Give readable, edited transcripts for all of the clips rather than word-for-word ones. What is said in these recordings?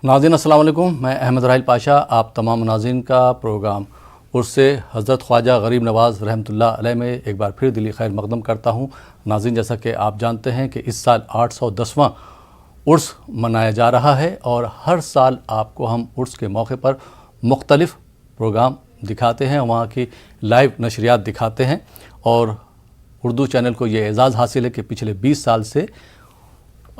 ناظرین السلام علیکم، میں احمد راحیل پاشا آپ تمام ناظرین کا پروگرام عرس حضرت خواجہ غریب نواز رحمۃ اللہ علیہ میں ایک بار پھر دلی خیر مقدم کرتا ہوں۔ ناظرین، جیسا کہ آپ جانتے ہیں کہ اس سال 810واں عرس منایا جا رہا ہے اور ہر سال آپ کو ہم عرس کے موقع پر مختلف پروگرام دکھاتے ہیں، وہاں کی لائیو نشریات دکھاتے ہیں، اور اردو چینل کو یہ اعزاز حاصل ہے کہ پچھلے 20 سال سے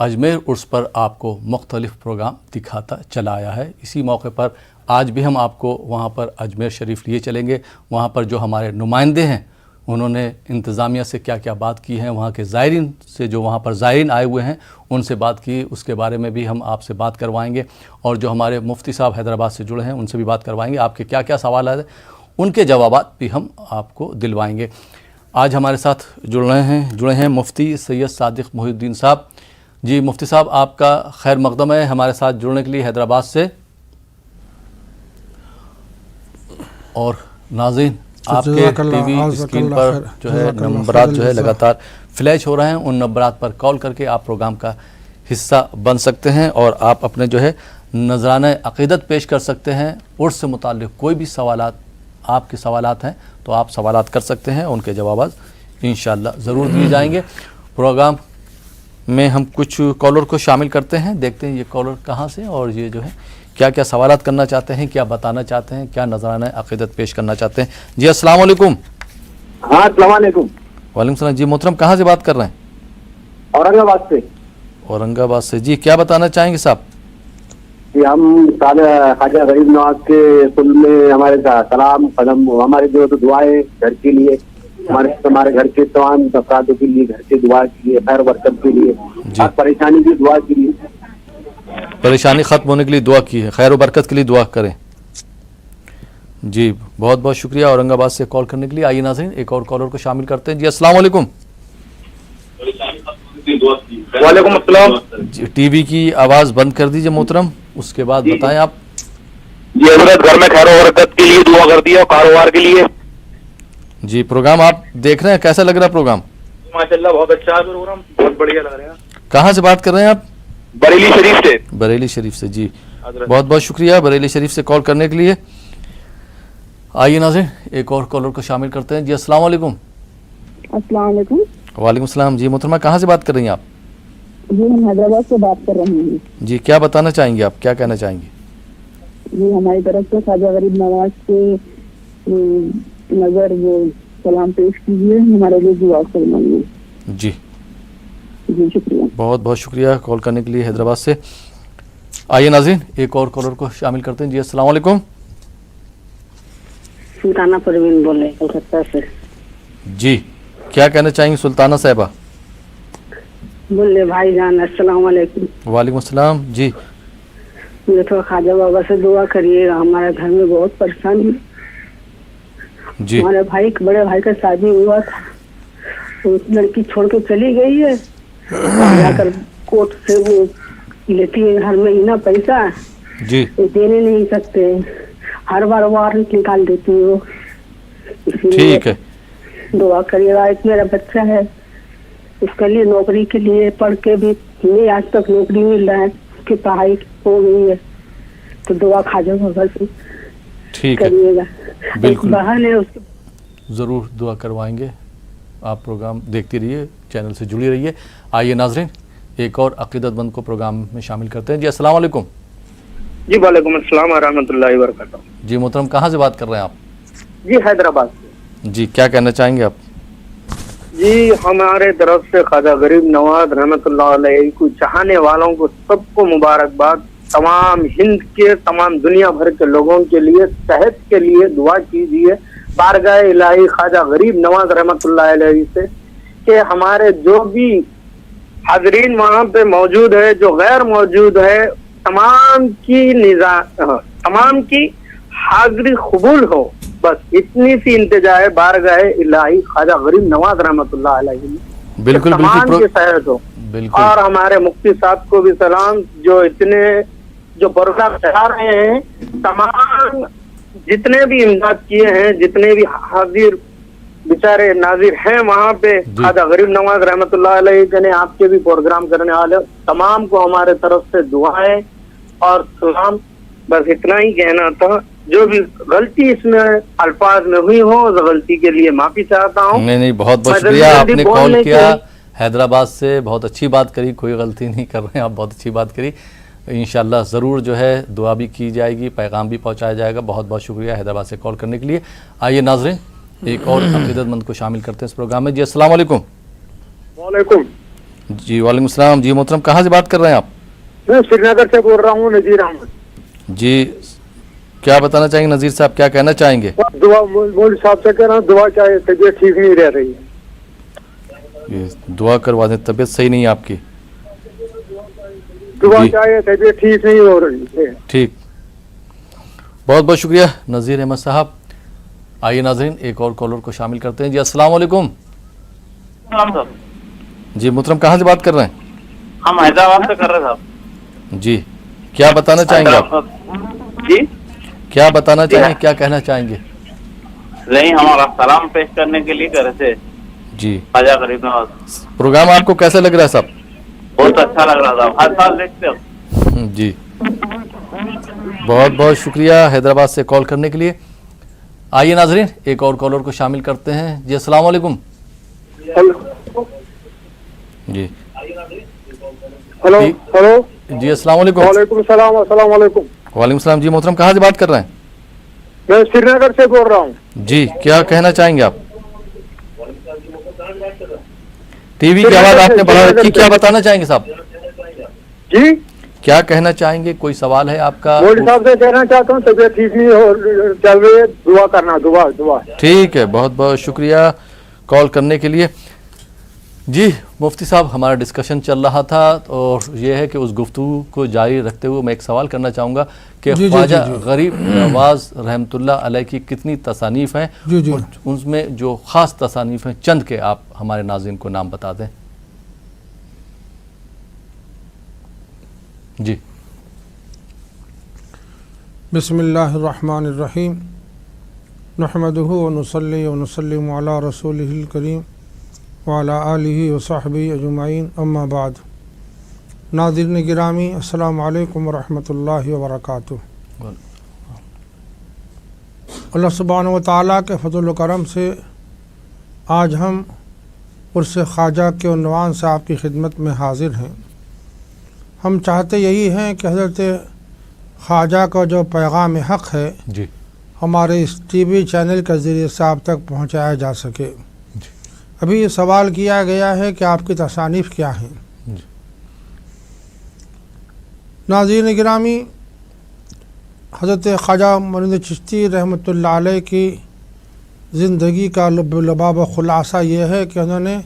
اجمیر عرس پر آپ کو مختلف پروگرام دکھاتا چلا آیا ہے۔ اسی موقع پر آج بھی ہم آپ کو وہاں پر اجمیر شریف لیے چلیں گے۔ وہاں پر جو ہمارے نمائندے ہیں انہوں نے انتظامیہ سے کیا کیا بات کی ہیں، وہاں کے زائرین سے جو وہاں پر زائرین آئے ہوئے ہیں ان سے بات کی، اس کے بارے میں بھی ہم آپ سے بات کروائیں گے، اور جو ہمارے مفتی صاحب حیدرآباد سے جڑے ہیں ان سے بھی بات کروائیں گے۔ آپ کے کیا کیا سوالات ہیں ان کے جوابات بھی ہم آپ کو دلوائیں گے۔ آج ہمارے ساتھ جڑے ہیں مفتی سید صادق محی الدین صاحب۔ جی مفتی صاحب، آپ کا خیر مقدم ہے ہمارے ساتھ جڑنے کے لیے حیدرآباد سے۔ اور ناظرین، آپ کے ٹی وی اسکرین پر جو ہے نمبرات جو ہے لگاتار فلیش ہو رہے ہیں، ان نمبرات پر کال کر کے آپ پروگرام کا حصہ بن سکتے ہیں اور آپ اپنے جو ہے نذرانہ عقیدت پیش کر سکتے ہیں۔ عرس سے متعلق کوئی بھی سوالات آپ کے سوالات ہیں تو آپ سوالات کر سکتے ہیں، ان کے جوابات انشاءاللہ ضرور دیے جائیں گے۔ پروگرام میں ہم کچھ کالر کو شامل کرتے ہیں، دیکھتے ہیں یہ کالر کہاں سے اور یہ جو ہے کیا کیا سوالات کرنا چاہتے ہیں، کیا بتانا چاہتے ہیں، کیا نذرانہ عقیدت پیش کرنا چاہتے ہیں۔ جی السلام علیکم۔ ہاں السلام علیکم۔ وعلیکم السلام۔ جی محترم، کہاں سے بات کر رہے ہیں؟ اورنگ آباد سے۔ اورنگ آباد سے، جی کیا بتانا چاہیں گے صاحب؟ جی ہم خواجہ غریب نواز کے کل میں ہمارے سلام قدم، ہمارے جو دعائیں گھر کے لیے، ہمارے گھر کے تمام افراد کے لیے، گھر کے دعا کے لیے، خیر برکت کے لیے، اور پریشانی کی دعا کے لیے، پریشانی ختم ہونے کے لیے دعا کی ہے، خیر و برکت کے لیے دعا کریں۔ جی بہت بہت شکریہ اورنگ آباد سے کال کرنے کے لیے۔ آئیے ناظرین ایک اور کالر کو شامل کرتے ہیں۔ جی السلام علیکم۔ وعلیکم السلام۔ جی ٹی وی کی آواز بند کر دیجئے محترم، اس کے بعد بتائیں آپ۔ جی حضرت، گھر میں خیر و برکت کے لیے دعا کر دیا، کاروبار کے لیے۔ جی پروگرام آپ دیکھ رہے ہیں، کیسا لگ رہا ہے پروگرام؟ ماشاءاللہ بہت اچھا ہے پروگرام، بہت بڑھیا لگ رہا ہے۔ کہاں سے بات کر رہے ہیں آپ؟ بریلی شریف سے۔ بریلی شریف سے، جی بہت بہت شکریہ بریلی شریف سے کال کرنے کے لیے۔ آئیے ناظرین ایک اور کالر کو شامل کرتے ہیں۔ جی السلام علیکم۔ السلام علیکم۔ وعلیکم السلام۔ جی محترمہ، کہاں سے بات کر رہی ہیں آپ؟ جی ہم حیدرآباد سے بات کر رہے ہیں۔ جی کیا بتانا چاہیں گے آپ، کیا کہنا چاہیں گے؟ جی ہماری طرف سے خواجہ غریب نواز کے نظر وہ سلام پیش کیجیے، ہمارے لیے دعا فرمائیے۔ جی جی شکریہ، بہت بہت شکریہ کال کرنے کے لیے حیدرآباد سے۔ آئیے ناظرین ایک اور کالر کو شامل کرتے ہیں۔ جی السلام علیکم۔ سلطانہ پروین بول رہے ہیں کلکتہ سے۔ جی کیا کہنا چاہیں گے سلطانہ صاحبہ؟ بولے بھائی جان السلام علیکم۔ وعلیکم السلام۔ جی مجھے تھوڑا خواجہ بابا سے دعا کریے گا، ہمارے گھر میں بہت پریشانی ہے۔ جی ہمارے بڑے بھائی کا شادی ہوا تھا، تو اس لڑکی چھوڑ کے چلی گئی ہے، جا کر کوٹ سے وہ لیتی ہے گھر میں اتنا پیسہ جی دینے نہیں سکتے، ہر بار وارنٹ نکال دیتی ہے وہ۔ اسی لیے ٹھیک ہے، دعا کریے گا۔ ایک میرا بچہ ہے، اس کے لیے نوکری کے لیے پڑھ کے بھی نہیں آج تک نوکری مل رہا ہے، اس کی پڑھائی ہو گئی ہے، تو دعا خواجہ بابا سے ٹھیک ہے، کریے گا۔ ایک بالکل بہن ہے، اس کے ضرور دعا کروائیں گے۔ آپ پروگرام دیکھتی رہیے، چینل سے جڑی رہیے۔ آئیے ناظرین ایک اور عقیدت مند کو پروگرام میں شامل کرتے ہیں۔ جی السلام علیکم۔ جی وعلیکم السلام ورحمۃ اللہ وبرکاتہ۔ جی محترم، کہاں سے بات کر رہے ہیں آپ؟ جی حیدرآباد سے۔ جی کیا کہنا چاہیں گے آپ؟ جی ہمارے طرف سے خواجہ غریب نواز رحمۃ اللہ علیہ کو چاہنے والوں کو سب کو مبارکباد، تمام ہند کے، تمام دنیا بھر کے لوگوں کے لیے صحت کے لیے دعا کیجیے بارگاہ الہی خواجہ غریب نواز رحمۃ اللہ علیہ سے، کہ ہمارے جو بھی حاضرین وہاں پہ موجود ہے، جو غیر موجود ہے، تمام کی حاضری قبول ہو، بس اتنی سی التجا ہے بارگاہ الہی خواجہ غریب نواز رحمۃ اللہ علیہ بالکل تمام کی صحت ہو۔ بالکل، اور ہمارے مفتی صاحب کو بھی سلام، جو پروگرام چلا رہے ہیں، تمام جتنے بھی امداد کیے ہیں، جتنے بھی حاضر بیچارے ناظر ہیں وہاں پہ، خواجہ غریب نواز رحمۃ اللہ علیہ نے آپ کے بھی پروگرام کرنے والے تمام کو ہمارے طرف سے دعائیں، اور سلام. بس اتنا ہی کہنا تھا. جو بھی غلطی اس میں الفاظ میں ہوئی ہو اس غلطی کے لیے معافی چاہتا ہوں. نہیں بہت بہت شکریہ. آپ نے کال کیا حیدرآباد سے, بہت اچھی بات کری, کوئی غلطی نہیں کر رہے ہیں آپ, بہت اچھی بات کری. انشاءاللہ ضرور جو ہے دعا بھی کی جائے گی, پیغام بھی پہنچایا جائے گا. بہت بہت شکریہ حیدرآباد سے کال کرنے کے لیے. آئیے ناظرین ایک اور عقیدت مند کو شامل کرتے ہیں اس پروگرام میں. جی السلام علیکم. وعلیکم. جی وعلیکم السلام. جی محترم کہاں سے بات کر رہے ہیں آپ؟ میں سری نگر سے بول رہا ہوں, نذیر احمد. جی کیا بتانا چاہیں گے نذیر صاحب, کیا کہنا چاہیں گے؟ دعا مولوی صاحب سے کہہ رہا ہوں, دعا چاہیے, طبیعت ٹھیک نہیں رہ رہی ہے. دعا کروا دیں, طبیعت صحیح نہیں ہے آپ کی. دعا چاہیے, طبیعت ٹھیک نہیں ہو رہی ہے. ٹھیک, بہت بہت شکریہ نذیر احمد صاحب. آئیے ناظرین ایک اور کالر کو شامل کرتے ہیں. جی السلام علیکم. جی محترم کہاں سے بات کر رہے ہیں؟ ہم حیدرآباد سے کر رہے صاحب. جی کیا بتانا چاہیں گے آپ؟ جی کیا بتانا چاہیں گے, کیا کہنا چاہیں گے؟ نہیں, ہمارا سلام پیش کرنے کے لیے کر رہے تھے. جی خواجہ غریب نواز. پروگرام آپ کو کیسا لگ رہا ہے صاحب؟ بہت اچھا لگ رہا تھا, ہر سال دیکھتے ہو. جی بہت بہت شکریہ حیدرآباد سے کال کرنے کے لیے. آئیے ناظرین ایک اور کالر کو شامل کرتے ہیں. جی السلام علیکم. جی ہلو ہلو. جی السلام علیکم. وعلیکم السلام. السلام علیکم. وعلیکم السلام. جی محترم کہاں سے بات کر رہے ہیں؟ میں سری نگر سے بول رہا ہوں. جی کیا کہنا چاہیں گے آپ؟ ٹی وی کی آواز آپ نے بڑھا رکھی, کیا بتانا چاہیں گے صاحب؟ جی کیا کہنا چاہیں گے, کوئی سوال ہے آپ کا؟ مولوی صاحب سے کہنا چاہتا ہوں, طبیعت ٹھیک نہیں ہو چل رہی ہے, دعا کرنا, دعا. ٹھیک ہے, بہت بہت شکریہ کال کرنے کے لیے. جی مفتی صاحب ہمارا ڈسکشن چل رہا تھا اور یہ ہے کہ اس گفتگو کو جاری رکھتے ہوئے میں ایک سوال کرنا چاہوں گا کہ خواجہ غریب نواز رحمۃ اللہ علیہ کی کتنی تصانیف ہیں, اور ان میں جو خاص تصانیف ہیں چند کے آپ ہمارے ناظرین کو نام بتا دیں. جی بسم اللہ الرحمن الرحیم. نحمدہ ونصلی ونسلم علی رسولہ الکریم وعلی آلہ وصحبہ اجمعین, اما بعد. ناظرین گرامی السلام علیکم ورحمۃ اللہ وبرکاتہ. اللہ سبحانہ و تعالیٰ کے فضل و کرم سے آج ہم عرس خواجہ کے عنوان سے آپ کی خدمت میں حاضر ہیں. ہم چاہتے یہی ہیں کہ حضرت خواجہ کا جو پیغام حق ہے جی ہمارے اس ٹی وی چینل کے ذریعے سے آپ تک پہنچایا جا سکے. ابھی یہ سوال کیا گیا ہے کہ آپ کی تصانیف کیا ہیں. ناظرین گرامی, حضرت خواجہ معین چشتی رحمۃ اللہ علیہ کی زندگی کا لب و لباب و خلاصہ یہ ہے کہ انہوں نے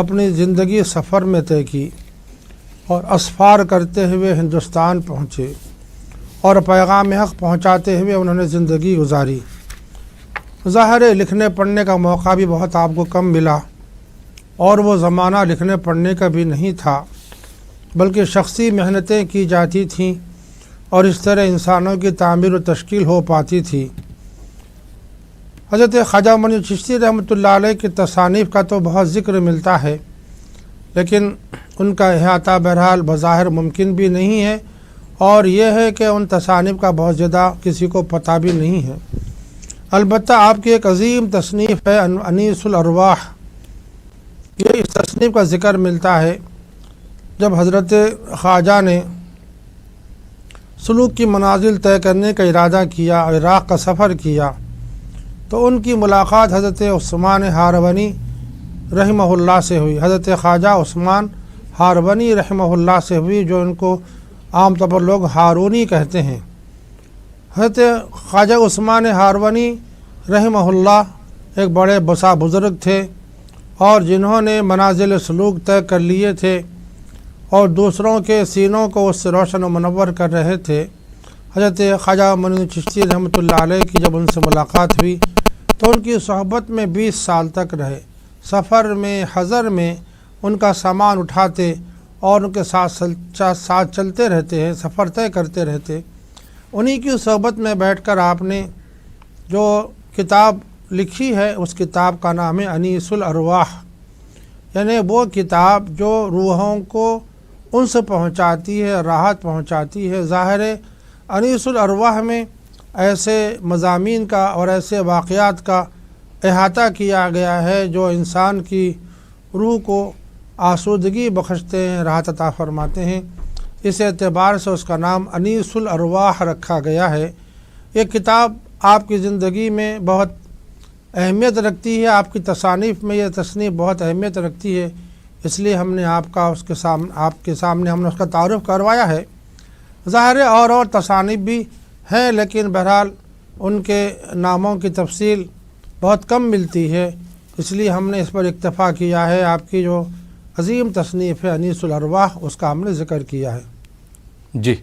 اپنی زندگی سفر میں طے کی اور اسفار کرتے ہوئے ہندوستان پہنچے اور پیغام حق پہنچاتے ہوئے انہوں نے زندگی گزاری. ظاہر ہے لکھنے پڑھنے کا موقع بھی بہت آپ کو کم ملا, اور وہ زمانہ لکھنے پڑھنے کا بھی نہیں تھا, بلکہ شخصی محنتیں کی جاتی تھیں اور اس طرح انسانوں کی تعمیر و تشکیل ہو پاتی تھی. حضرت خواجہ معین چشتی رحمۃ اللہ علیہ کی تصانیف کا تو بہت ذکر ملتا ہے, لیکن ان کا احاطہ بہرحال بظاہر ممکن بھی نہیں ہے, اور یہ ہے کہ ان تصانیف کا بہت زیادہ کسی کو پتہ بھی نہیں ہے. البتہ آپ کی ایک عظیم تصنیف ہے انیس الارواح. یہ اس تصنیف کا ذکر ملتا ہے جب حضرت خواجہ نے سلوک کی منازل طے کرنے کا ارادہ کیا, عراق کا سفر کیا, تو ان کی ملاقات حضرت عثمان ہارونی رحمہ اللہ سے ہوئی. حضرت خواجہ عثمان ہارونی رحمہ اللہ سے ہوئی, جو ان کو عام طور پر لوگ ہارونی کہتے ہیں. حضرت خواجہ عثمان ہارونی رحمہ اللہ ایک بڑے بسا بزرگ تھے اور جنہوں نے منازل سلوک طے کر لیے تھے اور دوسروں کے سینوں کو اس سے روشن و منور کر رہے تھے. حضرت خواجہ معین چشتی رحمۃ اللہ علیہ کی جب ان سے ملاقات ہوئی تو ان کی صحبت میں 20 سال تک رہے. سفر میں حضر میں ان کا سامان اٹھاتے اور ان کے ساتھ چلتے رہتے ہیں, سفر طے کرتے رہتے. انہی کی صحبت میں بیٹھ کر آپ نے جو کتاب لکھی ہے اس کتاب کا نام ہے انیس الارواح, یعنی وہ کتاب جو روحوں کو انس پہنچاتی ہے، راحت پہنچاتی ہے۔ ظاہر انیس الارواح میں ایسے مضامین کا اور ایسے واقعات کا احاطہ کیا گیا ہے جو انسان کی روح کو آسودگی بخشتے ہیں، راحت عطا فرماتے ہیں۔ اس اعتبار سے اس کا نام انیس الارواح رکھا گیا ہے۔ یہ کتاب آپ کی زندگی میں بہت اہمیت رکھتی ہے، آپ کی تصانیف میں یہ تصنیف بہت اہمیت رکھتی ہے، اس لیے ہم نے آپ کے سامنے ہم نے اس کا تعارف کروایا ہے۔ ظاہر اور تصانیف بھی ہیں، لیکن بہرحال ان کے ناموں کی تفصیل بہت کم ملتی ہے، اس لیے ہم نے اس پر اکتفا کیا ہے۔ آپ کی جو عظیم تصنیف ہے انیس الارواح، اس کا ہم نے ذکر کیا ہے۔ جی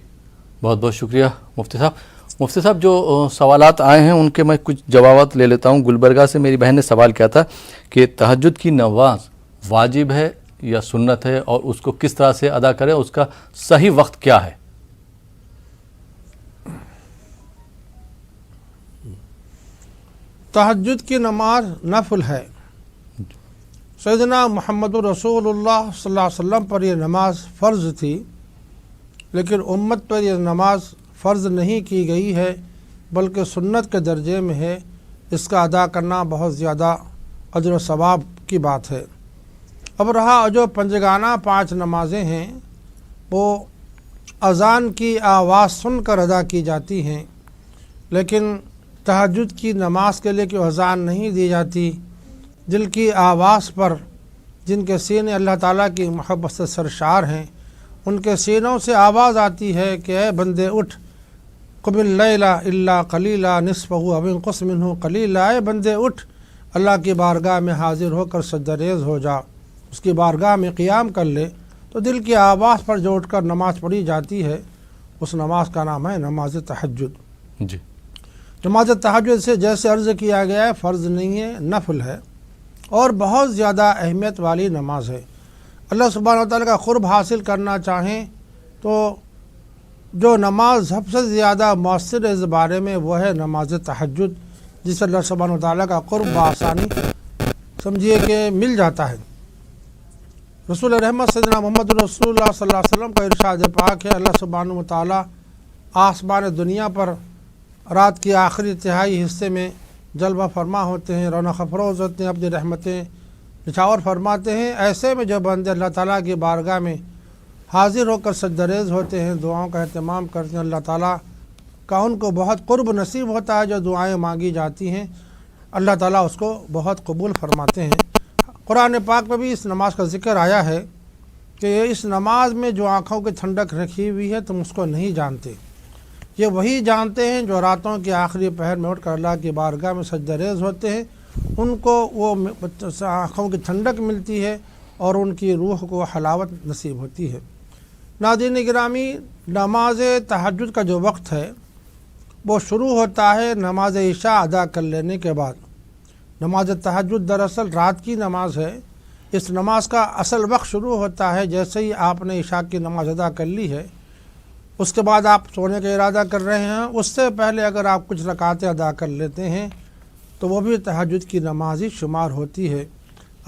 بہت بہت شکریہ مفتی صاحب۔ مفتی صاحب جو سوالات آئے ہیں ان کے میں کچھ جوابات لے لیتا ہوں۔ گلبرگہ سے میری بہن نے سوال کیا تھا کہ تہجد کی نماز واجب ہے یا سنت ہے، اور اس کو کس طرح سے ادا کریں، اس کا صحیح وقت کیا ہے؟ تہجد کی نماز نفل ہے۔ سیدنا محمد رسول اللہ صلی اللہ علیہ وسلم پر یہ نماز فرض تھی، لیکن امت پر یہ نماز فرض نہیں کی گئی ہے بلکہ سنت کے درجے میں ہے۔ اس کا ادا کرنا بہت زیادہ اجر و ثواب کی بات ہے۔ اب رہا جو پنجگانہ 5 نمازیں ہیں، وہ اذان کی آواز سن کر ادا کی جاتی ہیں، لیکن تہجد کی نماز کے لیے کوئی اذان نہیں دی جاتی۔ دل کی آواز پر جن کے سینے اللہ تعالیٰ کی محبت سے سرشار ہیں، ان کے سینوں سے آواز آتی ہے کہ اے بندے اٹھ، قم اللیل الا قلیلا نصفہ او انقص منہ قلیلا، اے بندے اٹھ، اللہ کی بارگاہ میں حاضر ہو کر سجدہ ریز ہو جا، اس کی بارگاہ میں قیام کر لے۔ تو دل کی آواز پر جو اٹھ کر نماز پڑھی جاتی ہے، اس نماز کا نام ہے نماز تہجد۔ جی نماز تہجد سے جیسے عرض کیا گیا ہے فرض نہیں ہے، نفل ہے، اور بہت زیادہ اہمیت والی نماز ہے۔ اللہ سبحانہ و تعالیٰ کا قرب حاصل کرنا چاہیں تو جو نماز سب سے زیادہ مؤثر ہے اس بارے میں وہ ہے نماز تہجد، جس سے اللہ سبحانہ و تعالیٰ کا قرب بآسانی سمجھیے کہ مل جاتا ہے۔ رسول رحمت سیدنا محمد رسول اللہ صلی اللہ علیہ وسلم کا ارشاد پاک ہے، اللہ سبحانہ و تعالیٰ آسمان دنیا پر رات کی آخری تہائی حصے میں جلوہ فرما ہوتے ہیں، رونق افروز ہوتے ہیں، اپنی رحمتیں نچھاور فرماتے ہیں۔ ایسے میں جو بندے اللہ تعالیٰ کی بارگاہ میں حاضر ہو کر سجدہ ریز ہوتے ہیں، دعاؤں کا اہتمام کرتے ہیں، اللہ تعالیٰ کا ان کو بہت قرب نصیب ہوتا ہے۔ جو دعائیں مانگی جاتی ہیں اللہ تعالیٰ اس کو بہت قبول فرماتے ہیں۔ قرآن پاک میں بھی اس نماز کا ذکر آیا ہے کہ اس نماز میں جو آنکھوں کی ٹھنڈک رکھی ہوئی ہے تم اس کو نہیں جانتے، یہ وہی جانتے ہیں جو راتوں کے آخری پہر میں اٹھ کر اللہ کی بارگاہ میں سجدہ ریز ہوتے ہیں، ان کو وہ آنکھوں کی ٹھنڈک ملتی ہے اور ان کی روح کو حلاوت نصیب ہوتی ہے۔ ناظرین گرامی، نماز تہجد کا جو وقت ہے وہ شروع ہوتا ہے نماز عشاء ادا کر لینے کے بعد۔ نماز تہجد دراصل رات کی نماز ہے۔ اس نماز کا اصل وقت شروع ہوتا ہے جیسے ہی آپ نے عشاء کی نماز ادا کر لی ہے، اس کے بعد آپ سونے کا ارادہ کر رہے ہیں، اس سے پہلے اگر آپ کچھ رکعتیں ادا کر لیتے ہیں تو وہ بھی تہجد کی نماز ہی شمار ہوتی ہے۔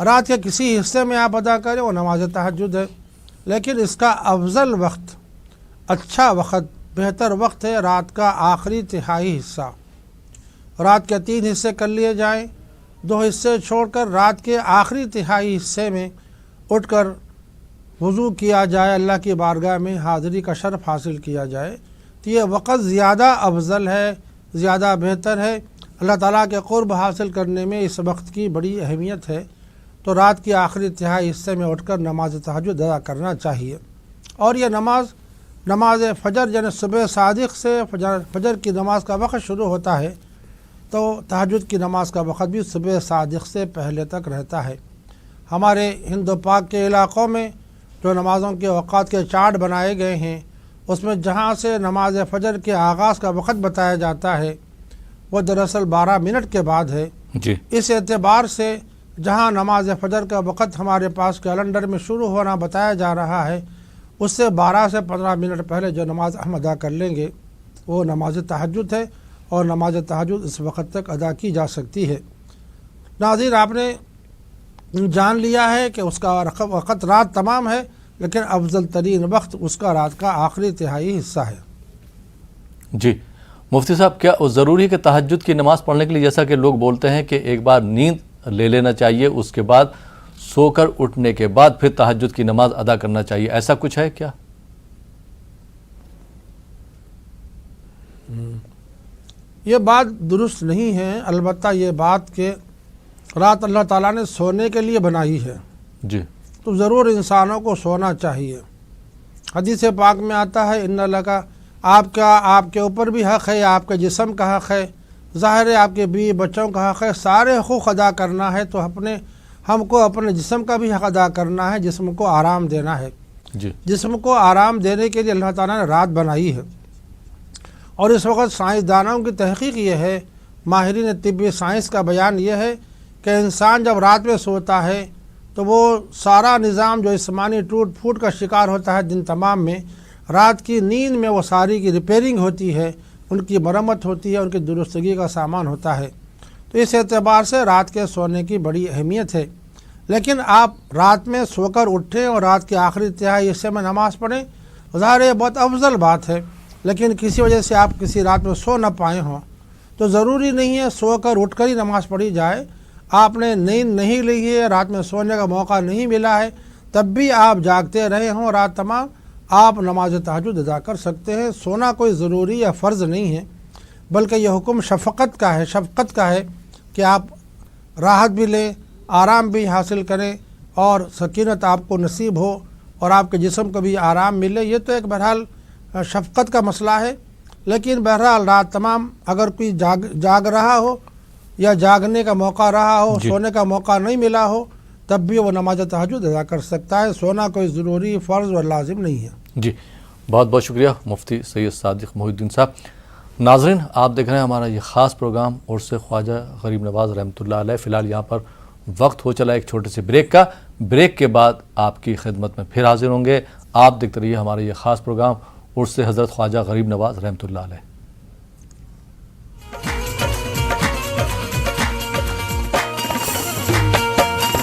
رات کے کسی حصے میں آپ ادا کریں وہ نماز تہجد ہے، لیکن اس کا افضل وقت، اچھا وقت، بہتر وقت ہے رات کا آخری تہائی حصہ۔ رات کے 3 حصے کر لیے جائیں، 2 حصے چھوڑ کر رات کے آخری تہائی حصے میں اٹھ کر وضو کیا جائے، اللہ کی بارگاہ میں حاضری کا شرف حاصل کیا جائے، تو یہ وقت زیادہ افضل ہے، زیادہ بہتر ہے۔ اللہ تعالیٰ کے قرب حاصل کرنے میں اس وقت کی بڑی اہمیت ہے، تو رات کی آخری تہائی حصے میں اٹھ کر نماز تہجد ادا کرنا چاہیے۔ اور یہ نماز فجر یعنی صبح صادق سے فجر کی نماز کا وقت شروع ہوتا ہے، تو تہجد کی نماز کا وقت بھی صبح صادق سے پہلے تک رہتا ہے۔ ہمارے ہند و پاک کے علاقوں میں جو نمازوں کے اوقات کے چارٹ بنائے گئے ہیں، اس میں جہاں سے نماز فجر کے آغاز کا وقت بتایا جاتا ہے وہ دراصل 12 منٹ کے بعد ہے۔ جی اس اعتبار سے جہاں نماز فجر کا وقت ہمارے پاس کیلنڈر میں شروع ہونا بتایا جا رہا ہے، اس سے 12 سے 15 منٹ پہلے جو نماز ہم ادا کر لیں گے وہ نماز تہجد ہے، اور نماز تہجد اس وقت تک ادا کی جا سکتی ہے۔ ناظرین، آپ نے جان لیا ہے کہ اس کا وقت رات تمام ہے، لیکن افضل ترین وقت اس کا رات کا آخری تہائی حصہ ہے۔ جی مفتی صاحب، کیا ضروری ہے کہ تہجد کی نماز پڑھنے کے لیے جیسا کہ لوگ بولتے ہیں کہ ایک بار نیند لے لینا چاہیے، اس کے بعد سو کر اٹھنے کے بعد پھر تہجد کی نماز ادا کرنا چاہیے، ایسا کچھ ہے کیا؟ یہ بات درست نہیں ہے، البتہ یہ بات کہ رات اللہ تعالیٰ نے سونے کے لیے بنائی ہے، جی تو ضرور انسانوں کو سونا چاہیے۔ حدیث پاک میں آتا ہے ان اللہ کا آپ کے اوپر بھی حق ہے، آپ کے جسم کا حق ہے، ظاہر ہے آپ کے بیوی بچوں کا حق ہے، سارے حقوق ادا کرنا ہے، تو ہم کو اپنے جسم کا بھی حق ادا کرنا ہے، جسم کو آرام دینا ہے۔ جی جسم کو آرام دینے کے لیے اللہ تعالیٰ نے رات بنائی ہے، اور اس وقت سائنسدانوں کی تحقیق یہ ہے، ماہرین طبی سائنس کا بیان یہ ہے کہ انسان جب رات میں سوتا ہے تو وہ سارا نظام جو جسمانی ٹوٹ پھوٹ کا شکار ہوتا ہے دن تمام میں، رات کی نیند میں وہ ساری کی ریپیئرنگ ہوتی ہے، ان کی مرمت ہوتی ہے، ان کی درستگی کا سامان ہوتا ہے۔ تو اس اعتبار سے رات کے سونے کی بڑی اہمیت ہے، لیکن آپ رات میں سو کر اٹھیں اور رات کے آخری تہائی حصے میں نماز پڑھیں، ظاہر ہے بہت افضل بات ہے، لیکن کسی وجہ سے آپ کسی رات میں سو نہ پائے ہوں تو ضروری نہیں ہے سو کر اٹھ کر ہی نماز پڑھی جائے۔ آپ نے نیند نہیں لی ہے، رات میں سونے کا موقع نہیں ملا ہے، تب بھی آپ جاگتے رہے ہوں رات تمام، آپ نماز تہجد ادا کر سکتے ہیں۔ سونا کوئی ضروری یا فرض نہیں ہے، بلکہ یہ حکم شفقت کا ہے کہ آپ راحت بھی لیں، آرام بھی حاصل کریں، اور سکینت آپ کو نصیب ہو اور آپ کے جسم کو بھی آرام ملے۔ یہ تو ایک بہرحال شفقت کا مسئلہ ہے، لیکن بہرحال رات تمام اگر کوئی جاگ رہا ہو یا جاگنے کا موقع رہا ہو، سونے کا موقع نہیں ملا ہو، تب بھی وہ نماز تہجد ادا کر سکتا ہے۔ سونا کوئی ضروری، فرض اور لازم نہیں ہے۔ جی بہت بہت شکریہ مفتی سید صادق محی الدین صاحب۔ ناظرین، آپ دیکھ رہے ہیں ہمارا یہ خاص پروگرام عرس خواجہ غریب نواز رحمۃ اللہ علیہ۔ فی الحال یہاں پر وقت ہو چلا ایک چھوٹے سے بریک کا، بریک کے بعد آپ کی خدمت میں پھر حاضر ہوں گے۔ آپ دیکھتے رہیے ہمارا یہ خاص پروگرام عرس حضرت خواجہ غریب نواز رحمۃ اللہ علیہ۔